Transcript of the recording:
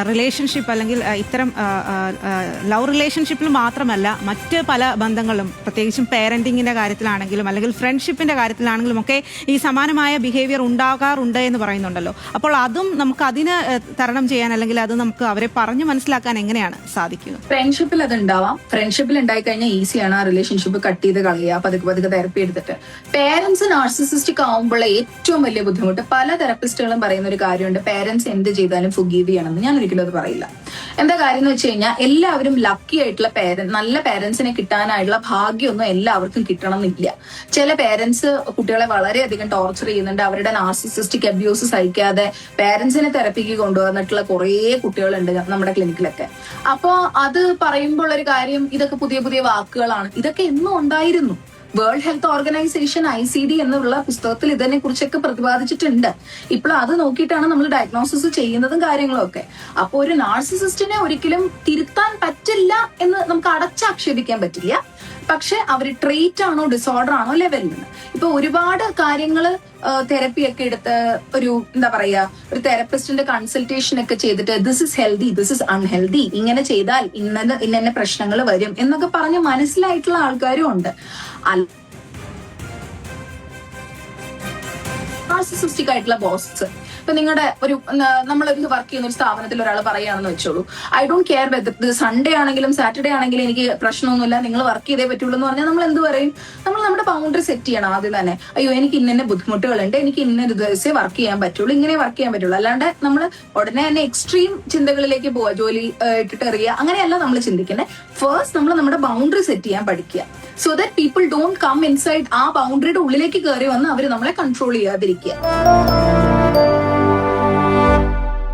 Relationship അല്ലെങ്കിൽ ഇത്തരം love റിലേഷൻഷിപ്പിൽ മാത്രമല്ല മറ്റ് പല ബന്ധങ്ങളും പ്രത്യേകിച്ചും പേരന്റിങ്ങിന്റെ കാര്യത്തിലാണെങ്കിലും അല്ലെങ്കിൽ ഫ്രണ്ട്ഷിപ്പിന്റെ കാര്യത്തിലാണെങ്കിലും ഒക്കെ ഈ സമാനമായ ബിഹേവിയർ ഉണ്ടാകാറുണ്ട് എന്ന് പറയുന്നുണ്ടല്ലോ. അപ്പോൾ അതും നമുക്ക് അതിന് തരണം ചെയ്യാൻ അല്ലെങ്കിൽ അത് നമുക്ക് അവരെ പറഞ്ഞു മനസ്സിലാക്കാൻ എങ്ങനെയാണ് സാധിക്കുക? ഫ്രണ്ട്ഷിപ്പിൽ അത് ഉണ്ടാവാം. ഫ്രണ്ട്ഷിപ്പിൽ ഉണ്ടായി കഴിഞ്ഞാൽ ഈസിയാണ് ആ റിലേഷൻഷിപ്പ് കട്ട് ചെയ്ത് കളയുക, പതുക്കെ തെറപ്പി എടുത്തിട്ട്. പേരന്റ്സ് നാർസിസിസ്റ്റിക് ആവുമ്പോൾ ഏറ്റവും വലിയ ബുദ്ധിമുട്ട്, പല തെറപ്പിസ്റ്റുകളും പറയുന്ന ഒരു കാര്യമുണ്ട്, പേരന്റ്സ് എന്ത് ചെയ്താലും ഫുഗീവ് ചെയ്യണമെന്ന്. ഞാൻ ഒരിക്കലും അത് പറയില്ല. എന്താ കാര്യം എന്ന് വെച്ച് കഴിഞ്ഞാൽ എല്ലാവരും ലക്കി ആയിട്ടുള്ള നല്ല പേരന്റ്സിനെ കിട്ടാനായിട്ടുള്ള ഭാഗ്യമൊന്നും എല്ലാവർക്കും കിട്ടണം എന്നില്ല. ചില പേരന്റ്സ് കുട്ടികളെ വളരെയധികം ടോർച്ചർ ചെയ്യുന്നുണ്ട്. അവരുടെ നാർസിസിസ്റ്റിക് അബ്യൂസ് സഹിക്കാതെ പേരന്റ്സിനെ തെറപ്പിക്ക് കൊണ്ടുവന്നിട്ടുള്ള കുറേ കുട്ടികളുണ്ട് നമ്മുടെ ക്ലിനിക്കിലൊക്കെ. അപ്പോ അത് പറയുമ്പോൾ ഒരു കാര്യം, ഇതൊക്കെ പുതിയ പുതിയ വാക്കുകളാണ്. ഇതൊക്കെ എന്നും ഉണ്ടായിരുന്നു. വേൾഡ് ഹെൽത്ത് ഓർഗനൈസേഷൻ ICD എന്നുള്ള പുസ്തകത്തിൽ ഇതിനെ കുറിച്ചൊക്കെ പ്രതിപാദിച്ചിട്ടുണ്ട്. ഇപ്പോൾ അത് നോക്കിയിട്ടാണ് നമ്മൾ ഡയഗ്നോസിസ് ചെയ്യുന്നതും കാര്യങ്ങളും ഒക്കെ. അപ്പോൾ ഒരു നാർസിസിസ്റ്റിനെ ഒരിക്കലും തിരുത്താൻ പറ്റില്ല എന്ന് നമുക്ക് അടച്ചാക്ഷേപിക്കാൻ പറ്റില്ല. പക്ഷെ അവർ ട്രീറ്റ് ആണോ ഡിസോർഡർ ആണോ ലെവലിൽ. ഇപ്പൊ ഒരുപാട് കാര്യങ്ങള് തെറപ്പിയൊക്കെ എടുത്ത് ഒരു എന്താ പറയാ, ഒരു തെറപ്പിസ്റ്റിന്റെ കൺസൾട്ടേഷൻ ഒക്കെ ചെയ്തിട്ട് this is healthy, this is unhealthy, ഇങ്ങനെ ചെയ്താൽ ഇന്ന പ്രശ്നങ്ങൾ വരും എന്നൊക്കെ പറഞ്ഞ് മനസ്സിലായിട്ടുള്ള ആൾക്കാരും ഉണ്ട്. നാർസിസിസ്റ്റിക് ആയിട്ടുള്ള ബോസ്, ഇപ്പൊ നിങ്ങളുടെ ഒരു നമ്മളൊരു വർക്ക് ചെയ്യുന്ന ഒരു സ്ഥാപനത്തിൽ ഒരാൾ പറയുകയാണെന്ന് വെച്ചോളൂ, I don't care whether Sunday ആണെങ്കിലും സാറ്റർഡേ ആണെങ്കിലും എനിക്ക് പ്രശ്നമൊന്നുമില്ല, നിങ്ങൾ വർക്ക് ചെയ്തേ പറ്റുള്ളൂ എന്ന് പറഞ്ഞാൽ നമ്മൾ എന്ത് പറയും? നമ്മൾ നമ്മുടെ ബൗണ്ടറി സെറ്റ് ചെയ്യണം ആദ്യം തന്നെ. അയ്യോ, എനിക്ക് ഇന്ന ബുദ്ധിമുട്ടുകളുണ്ട്, എനിക്ക് ഇന്നൊരു ദിവസമേ വർക്ക് ചെയ്യാൻ പറ്റുള്ളൂ, ഇങ്ങനെ വർക്ക് ചെയ്യാൻ പറ്റുള്ളൂ. അല്ലാണ്ട് നമ്മൾ ഉടനെ തന്നെ എക്സ്ട്രീം ചിന്തകളിലേക്ക് പോവുക, ജോലി ഇട്ടിട്ട് എറിയുക, അങ്ങനെയല്ല നമ്മൾ ചിന്തിക്കുന്നത്. ഫസ്റ്റ് നമ്മൾ നമ്മുടെ ബൗണ്ടറി സെറ്റ് ചെയ്യാൻ പഠിക്കുക. So that people don't come inside ആ ബൗണ്ടറിയുടെ ഉള്ളിലേക്ക് കയറി വന്ന് അവർ നമ്മളെ കൺട്രോൾ ചെയ്യാതിരിക്കുക.